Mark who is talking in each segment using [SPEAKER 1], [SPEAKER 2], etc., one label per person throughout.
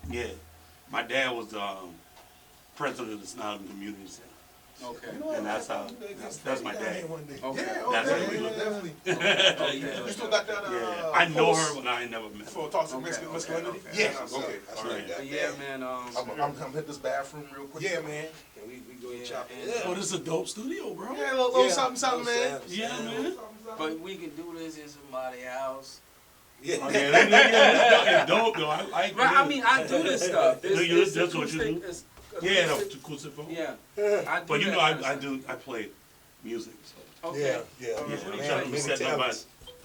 [SPEAKER 1] Yeah. My dad was the president of the Snowden Community Center.
[SPEAKER 2] Okay.
[SPEAKER 3] You know what?
[SPEAKER 1] And that's how, that's my
[SPEAKER 3] Down
[SPEAKER 1] dad.
[SPEAKER 3] here one day.
[SPEAKER 2] Okay.
[SPEAKER 3] Yeah,
[SPEAKER 1] That's
[SPEAKER 3] okay,
[SPEAKER 1] how we look.
[SPEAKER 3] definitely.
[SPEAKER 2] Okay.
[SPEAKER 3] You still got that?
[SPEAKER 1] Yeah. I know
[SPEAKER 3] post
[SPEAKER 1] her, but I ain't never met her.
[SPEAKER 3] For talks of
[SPEAKER 2] Okay,
[SPEAKER 3] masculinity.
[SPEAKER 2] okay.
[SPEAKER 3] Yeah.
[SPEAKER 2] That's
[SPEAKER 3] Okay.
[SPEAKER 2] what's
[SPEAKER 3] All
[SPEAKER 1] Right.
[SPEAKER 3] right.
[SPEAKER 2] But yeah, man.
[SPEAKER 3] I'm hit this bathroom real quick. Yeah, man.
[SPEAKER 4] Can we go and
[SPEAKER 2] Yeah,
[SPEAKER 4] chop
[SPEAKER 2] and-
[SPEAKER 4] it?
[SPEAKER 1] Oh, this is a dope studio, bro.
[SPEAKER 3] Yeah, a little
[SPEAKER 4] Yeah.
[SPEAKER 3] something, something, man.
[SPEAKER 1] Yeah, man.
[SPEAKER 2] But we can do this in somebody's house.
[SPEAKER 4] Yeah.
[SPEAKER 1] Oh, yeah, it's dope, though. I like it.
[SPEAKER 2] But I mean, I do this stuff.
[SPEAKER 1] No, you- that's what you do?
[SPEAKER 2] It's
[SPEAKER 1] Yeah, no,
[SPEAKER 2] acoustic.
[SPEAKER 1] to acoustic phone.
[SPEAKER 2] Yeah. I do
[SPEAKER 1] But you
[SPEAKER 2] that
[SPEAKER 1] know,
[SPEAKER 2] kind of
[SPEAKER 1] I
[SPEAKER 2] stuff.
[SPEAKER 1] play music, so.
[SPEAKER 2] Okay.
[SPEAKER 4] Yeah.
[SPEAKER 1] Yeah,
[SPEAKER 2] What do you
[SPEAKER 1] I'm
[SPEAKER 2] play?
[SPEAKER 1] be setting up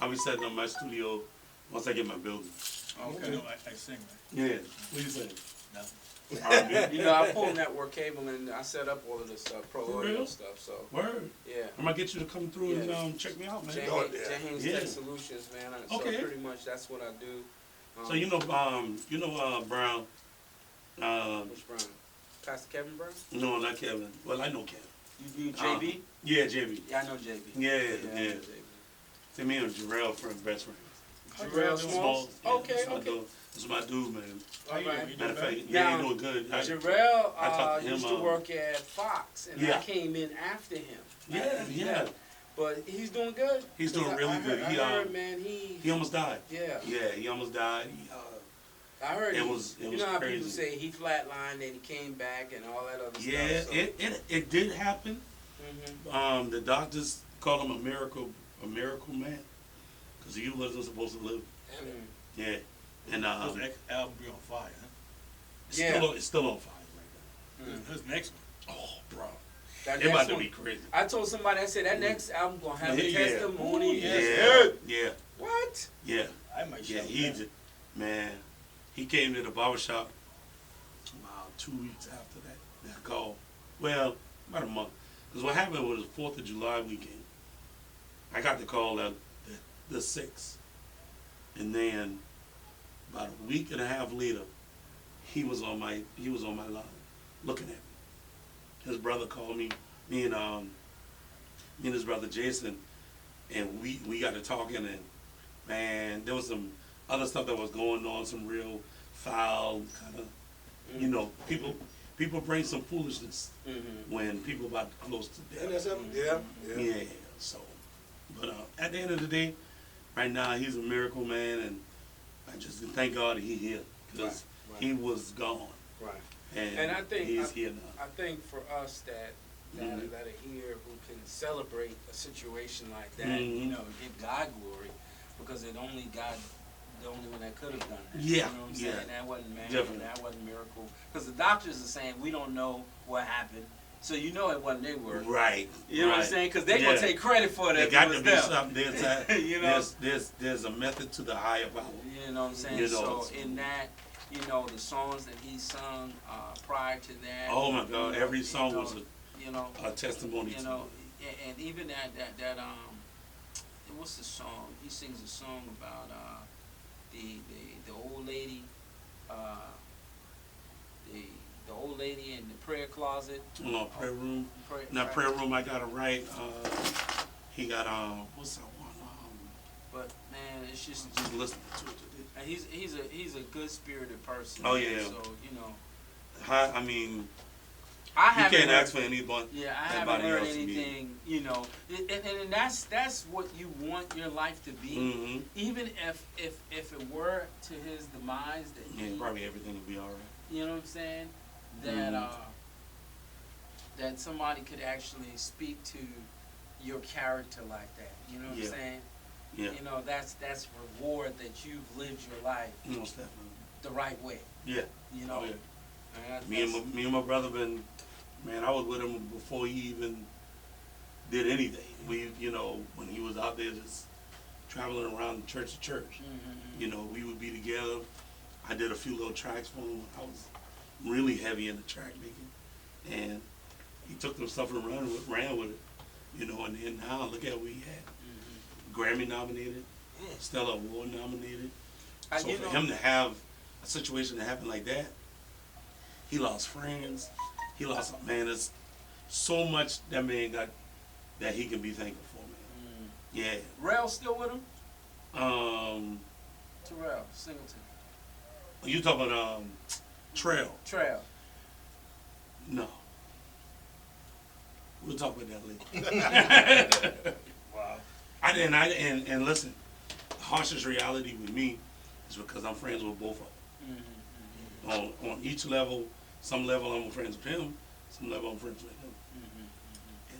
[SPEAKER 1] I'll be setting up my studio once I get my building.
[SPEAKER 2] Okay.
[SPEAKER 5] I sing, right?
[SPEAKER 1] Yeah. What you saying?
[SPEAKER 5] Nothing.
[SPEAKER 2] You know, I pull network cable and I set up all of this stuff, pro
[SPEAKER 1] For
[SPEAKER 2] audio
[SPEAKER 1] real?
[SPEAKER 2] stuff. So
[SPEAKER 1] Word.
[SPEAKER 2] yeah.
[SPEAKER 1] I'm gonna get you to come through and
[SPEAKER 2] Yeah.
[SPEAKER 1] check me out, man.
[SPEAKER 2] James
[SPEAKER 1] Yeah.
[SPEAKER 2] Tech Solutions, man. So
[SPEAKER 1] Okay.
[SPEAKER 2] pretty much that's what I do.
[SPEAKER 1] So you know Brown.
[SPEAKER 2] Which Brown? Pastor Kevin Brown?
[SPEAKER 1] No, not Kevin. Well, I know Kevin.
[SPEAKER 2] You do JB?
[SPEAKER 1] Yeah, JB.
[SPEAKER 2] Yeah, I know JB.
[SPEAKER 1] Yeah,
[SPEAKER 2] I
[SPEAKER 1] yeah.
[SPEAKER 2] know JB.
[SPEAKER 1] See, me and Jarrell friends, best friends.
[SPEAKER 2] Jarrell Smalls?
[SPEAKER 1] Yeah,
[SPEAKER 2] Okay,
[SPEAKER 1] that's my
[SPEAKER 2] okay.
[SPEAKER 1] dude. That's my dude, man.
[SPEAKER 2] All right.
[SPEAKER 1] Matter of fact,
[SPEAKER 2] Now,
[SPEAKER 1] yeah, he doing good.
[SPEAKER 2] Jarrell
[SPEAKER 1] I talked to him,
[SPEAKER 2] used to work at Fox, and
[SPEAKER 1] yeah.
[SPEAKER 2] I came in after him.
[SPEAKER 1] Yeah.
[SPEAKER 2] But he's doing good.
[SPEAKER 1] He's doing
[SPEAKER 2] 'Cause
[SPEAKER 1] really
[SPEAKER 2] I
[SPEAKER 1] good.
[SPEAKER 2] heard,
[SPEAKER 1] He,
[SPEAKER 2] I heard, man,
[SPEAKER 1] He almost died.
[SPEAKER 2] yeah.
[SPEAKER 1] Yeah, he almost died. He,
[SPEAKER 2] I heard
[SPEAKER 1] It
[SPEAKER 2] he,
[SPEAKER 1] was
[SPEAKER 2] you know how
[SPEAKER 1] crazy.
[SPEAKER 2] people say he flatlined and he came back and all that other
[SPEAKER 1] yeah,
[SPEAKER 2] stuff. So.
[SPEAKER 1] it did happen.
[SPEAKER 2] Mhm.
[SPEAKER 1] The doctors called him a miracle man, because he wasn't supposed to live.
[SPEAKER 2] Mhm.
[SPEAKER 1] Yeah, and
[SPEAKER 5] His next album be on fire, huh?
[SPEAKER 1] it's still on fire right
[SPEAKER 2] Mhm.
[SPEAKER 5] His next one.
[SPEAKER 1] now. Oh, bro,
[SPEAKER 2] That
[SPEAKER 1] it about
[SPEAKER 2] next
[SPEAKER 1] to
[SPEAKER 2] one,
[SPEAKER 1] be crazy.
[SPEAKER 2] I told somebody, I said, that next album gonna have a
[SPEAKER 1] Yeah.
[SPEAKER 2] testimony.
[SPEAKER 1] Yeah, yeah,
[SPEAKER 2] What?
[SPEAKER 1] yeah,
[SPEAKER 5] I might
[SPEAKER 1] yeah.
[SPEAKER 5] show
[SPEAKER 1] He
[SPEAKER 5] that.
[SPEAKER 1] did, man. He came to the barbershop about 2 weeks after that call. Well, about a month. Because what happened was the 4th of July weekend. I got the call out the 6th. And then about a week and a half later, he was on my line looking at me. His brother called me, me and his brother Jason, and we got to talking, and man, there was some other stuff that was going on, some real foul kind of, you know, people bring some foolishness
[SPEAKER 2] Mm-hmm.
[SPEAKER 1] when people about close to
[SPEAKER 4] And
[SPEAKER 1] death.
[SPEAKER 4] that's him. Yeah.
[SPEAKER 1] Yeah, so, but at the end of the day, right now he's a miracle man, and I just thank God he here, because
[SPEAKER 2] Right.
[SPEAKER 1] he was gone,
[SPEAKER 2] Right.
[SPEAKER 1] and
[SPEAKER 2] And I think
[SPEAKER 1] he's here now.
[SPEAKER 2] I think for us that
[SPEAKER 1] Mhm.
[SPEAKER 2] that are here who can celebrate a situation like that,
[SPEAKER 1] Mhm.
[SPEAKER 2] you know, give God glory, because it only God, the only one that could have done that.
[SPEAKER 1] Yeah,
[SPEAKER 2] You know what I'm
[SPEAKER 1] yeah.
[SPEAKER 2] saying? That wasn't man,
[SPEAKER 1] Definitely.
[SPEAKER 2] that wasn't miracle. Because the doctors are saying we don't know what happened, so you know it wasn't their work.
[SPEAKER 1] Right.
[SPEAKER 2] You know what I'm
[SPEAKER 1] right.
[SPEAKER 2] saying? Because they're
[SPEAKER 1] Yeah.
[SPEAKER 2] gonna take credit for
[SPEAKER 1] There
[SPEAKER 2] that.
[SPEAKER 1] got
[SPEAKER 2] It
[SPEAKER 1] to
[SPEAKER 2] was
[SPEAKER 1] be
[SPEAKER 2] them.
[SPEAKER 1] something.
[SPEAKER 2] You know?
[SPEAKER 1] There's a method to the higher power.
[SPEAKER 2] You know what I'm saying?
[SPEAKER 1] You know,
[SPEAKER 2] so in that, you know, the songs that he sung prior to that.
[SPEAKER 1] Oh my God!
[SPEAKER 2] you know,
[SPEAKER 1] Every song
[SPEAKER 2] you know,
[SPEAKER 1] was
[SPEAKER 2] you know,
[SPEAKER 1] a testimony
[SPEAKER 2] you
[SPEAKER 1] to
[SPEAKER 2] know, and even that what's the song? He sings a song about the old lady, the old lady in the prayer closet.
[SPEAKER 1] prayer room. Now
[SPEAKER 2] Prayer-
[SPEAKER 1] prayer room, I got to write. He got what's that one?
[SPEAKER 2] But man, it's just
[SPEAKER 1] Just listening to it today.
[SPEAKER 2] and he's a good spirited person.
[SPEAKER 1] Oh,
[SPEAKER 2] man.
[SPEAKER 1] yeah.
[SPEAKER 2] So you know,
[SPEAKER 1] I mean,
[SPEAKER 2] I
[SPEAKER 1] you
[SPEAKER 2] haven't
[SPEAKER 1] can't
[SPEAKER 2] heard-
[SPEAKER 1] ask for anyone.
[SPEAKER 2] Yeah, I haven't
[SPEAKER 1] Everybody
[SPEAKER 2] heard
[SPEAKER 1] else to be.
[SPEAKER 2] anything, you know, and that's what you want your life to be.
[SPEAKER 1] Mm-hmm.
[SPEAKER 2] Even if it were to his demise, that
[SPEAKER 1] Yeah,
[SPEAKER 2] he,
[SPEAKER 1] probably everything will be all right.
[SPEAKER 2] you know what I'm saying, that
[SPEAKER 1] Mhm.
[SPEAKER 2] that somebody could actually speak to your character like that. You know what
[SPEAKER 1] Yeah.
[SPEAKER 2] I'm saying?
[SPEAKER 1] Yeah.
[SPEAKER 2] You know, that's reward that you've lived your life
[SPEAKER 1] Most definitely.
[SPEAKER 2] the right way.
[SPEAKER 1] Yeah.
[SPEAKER 2] You know.
[SPEAKER 1] Oh, yeah.
[SPEAKER 2] And
[SPEAKER 1] Me and my brother been, man, I was with him before he even did anything. We, you know, when he was out there just traveling around church to church,
[SPEAKER 2] Mhm.
[SPEAKER 1] you know, we would be together. I did a few little tracks for him. I was really heavy in the track making, and he took them stuff and ran with it, you know. And then now look at what he had: Grammy nominated, Stella Award nominated. So
[SPEAKER 2] you
[SPEAKER 1] for
[SPEAKER 2] know,
[SPEAKER 1] him to have a situation that happened like that, he lost friends. He lost, man, there's so much that man got that he can be thankful for, man. Yeah.
[SPEAKER 2] Rel still with him?
[SPEAKER 1] Um,
[SPEAKER 2] Terrell Singleton.
[SPEAKER 1] you talking Trail.
[SPEAKER 2] Trail.
[SPEAKER 1] No. We'll talk about that later.
[SPEAKER 5] Wow.
[SPEAKER 1] And listen, the harshest reality with me is because I'm friends with both of them. On each level, some level I'm friends with him, some level I'm friends with him. And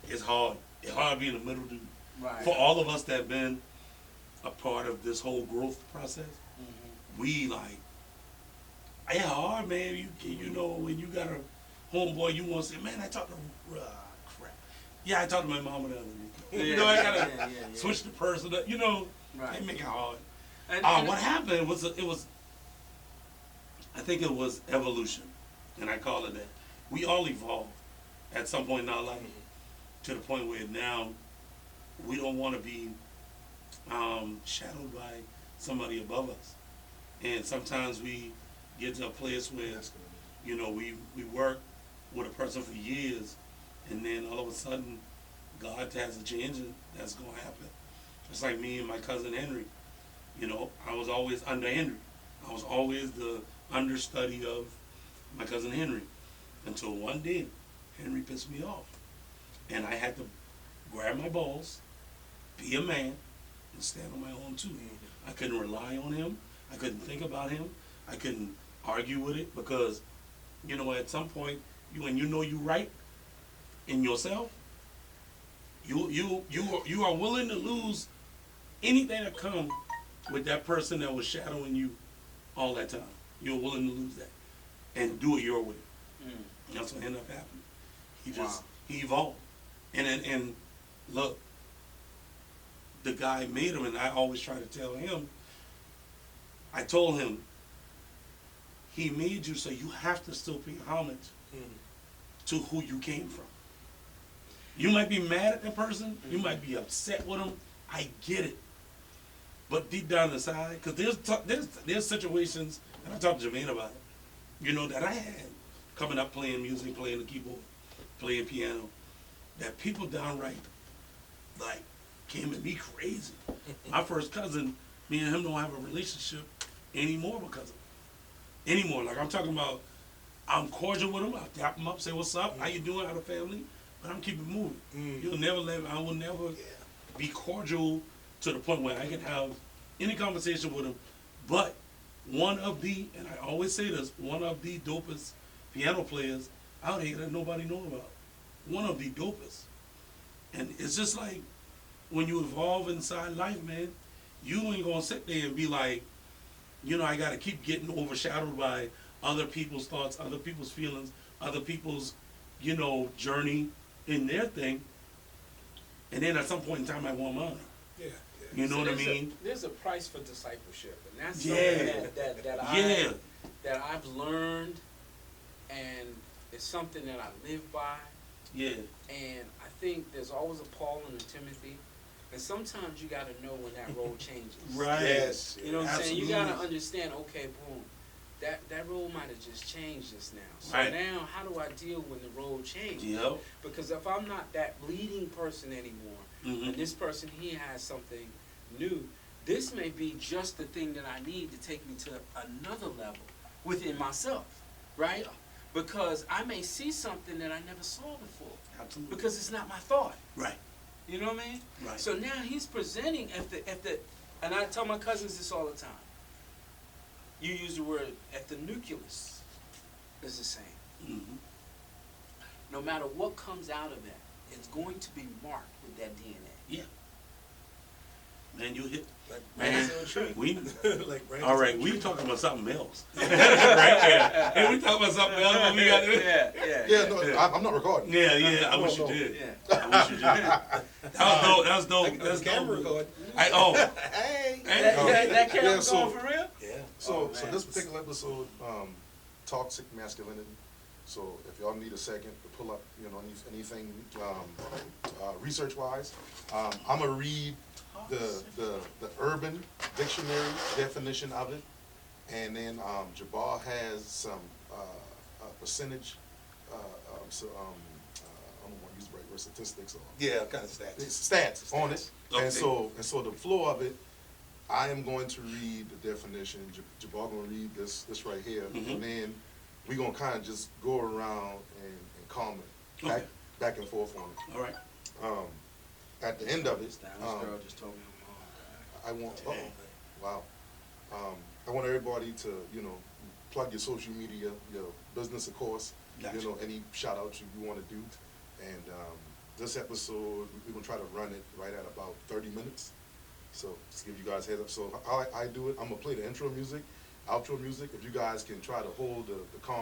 [SPEAKER 1] it's hard. It's hard being a middle dude.
[SPEAKER 2] Right.
[SPEAKER 1] For all of us that have been a part of this whole growth process, we like, it's hard, man. You know, when you got a homeboy, you want to say, man, I talked to, crap. Yeah, I talked to my mama the other day. You know, I gotta switch the person up. You know,
[SPEAKER 2] Right.
[SPEAKER 1] they make it hard.
[SPEAKER 2] And
[SPEAKER 1] What happened was, I think it was evolution, and I call it that. We all evolved at some point in our life to the point where now we don't want to be shadowed by somebody above us. And sometimes we get to a place where, you know, we work with a person for years, and then all of a sudden, God has a change, and that's going to happen. Just like me and my cousin Henry. You know, I was always under Henry. I was always the understudy of my cousin Henry. Until one day, Henry pissed me off. And I had to grab my balls, be a man, and stand on my own too. I couldn't rely on him. I couldn't think about him. I couldn't argue with it because, you know, at some point, when you know you're right in yourself, you are willing to lose anything that comes with that person that was shadowing you all that time. You're willing to lose that and do it your way. And that's what ended up happening. He evolved. And look, the guy made him, and I always try to tell him, I told him, he made you so you have to still pay homage to who you came from. You might be mad at that person, you might be upset with them, I get it. But deep down inside, because there's situations, and I talked to Jermaine about it, you know, that I had coming up playing music, playing the keyboard, playing piano, that people downright, like, came at me crazy. My first cousin, me and him don't have a relationship anymore because of it. Anymore. Like, I'm talking about, I'm cordial with him, I'll tap him up, say, what's up, how you doing, how the family? But I'm keeping moving. You'll never I will never be cordial to the point where I can have any conversation with him. But one of the, and I always say this, one of the dopest piano players out here that nobody knows about. One of the dopest. And it's just like, when you evolve inside life, man, you ain't gonna sit there and be like, you know, I gotta keep getting overshadowed by other people's thoughts, other people's feelings, other people's, you know, journey in their thing. And then at some point in time, I want mine.
[SPEAKER 4] Yeah.
[SPEAKER 1] You know what I mean?
[SPEAKER 2] There's a price for discipleship, and that's
[SPEAKER 1] Yeah.
[SPEAKER 2] something that I've learned, and it's something that I live by.
[SPEAKER 1] Yeah.
[SPEAKER 2] And I think there's always a Paul and a Timothy, and sometimes you got to know when that role changes.
[SPEAKER 1] Right.
[SPEAKER 4] Yes.
[SPEAKER 2] You know what I'm saying? You
[SPEAKER 1] Absolutely.
[SPEAKER 2] got to understand. Okay, boom. That role might have just changed just now. So
[SPEAKER 1] Right.
[SPEAKER 2] now, how do I deal when the role changes?
[SPEAKER 1] Yep.
[SPEAKER 2] Because if I'm not that leading person anymore, and this person here has something new, this may be just the thing that I need to take me to another level within myself, right? Because I may see something that I never saw before,
[SPEAKER 1] Absolutely.
[SPEAKER 2] because it's not my thought.
[SPEAKER 1] Right.
[SPEAKER 2] You know what I mean?
[SPEAKER 1] Right.
[SPEAKER 2] So now he's presenting and I tell my cousins this all the time. You use the word if the nucleus is the same.
[SPEAKER 1] Mm-hmm.
[SPEAKER 2] No matter what comes out of that, it's going to be marked with that DNA.
[SPEAKER 1] Yeah. Man, you hit.
[SPEAKER 4] Like
[SPEAKER 1] Man,
[SPEAKER 4] Brandon Tree.
[SPEAKER 1] we.
[SPEAKER 4] Like Brandon
[SPEAKER 1] All right,
[SPEAKER 4] Tree.
[SPEAKER 1] we talking about something else. Right there. Hey, we talking about something else. But we got to.
[SPEAKER 3] Yeah, no, I'm not recording.
[SPEAKER 1] Yeah. I wish you did. I wish you did. That was dope.
[SPEAKER 4] Like,
[SPEAKER 1] That's
[SPEAKER 4] the camera
[SPEAKER 1] dope.
[SPEAKER 4] recording.
[SPEAKER 3] Hey.
[SPEAKER 2] That camera
[SPEAKER 3] Yeah, so-
[SPEAKER 2] going for real?
[SPEAKER 4] Yeah.
[SPEAKER 3] So
[SPEAKER 2] Oh,
[SPEAKER 3] so
[SPEAKER 2] man.
[SPEAKER 3] this particular episode, toxic masculinity. So if y'all need a second to pull up, you know, anything research wise, I'm gonna read the Urban Dictionary definition of it, and then Jabbar has some percentage. I don't want to use the right word, statistics or
[SPEAKER 4] Yeah, kind of stats.
[SPEAKER 3] stats on it.
[SPEAKER 1] Okay.
[SPEAKER 3] And so the flow of it, I am going to read the definition. Jabbar gonna read this right here,
[SPEAKER 1] Mhm.
[SPEAKER 3] and then we gonna kind of just go around and comment
[SPEAKER 1] Okay.
[SPEAKER 3] back and forth on it.
[SPEAKER 1] All right.
[SPEAKER 3] At the end of it,
[SPEAKER 2] This girl just told me I'm wrong.
[SPEAKER 3] I want. Wow. I want everybody to, you know, plug your social media, your business, of course.
[SPEAKER 1] Gotcha.
[SPEAKER 3] You know, any shout outs you want to do. And this episode, we're gonna try to run it right at about 30 minutes. So just give you guys a heads up. So how I do it, I'm gonna play the intro music, outro music. If you guys can try to hold the comment.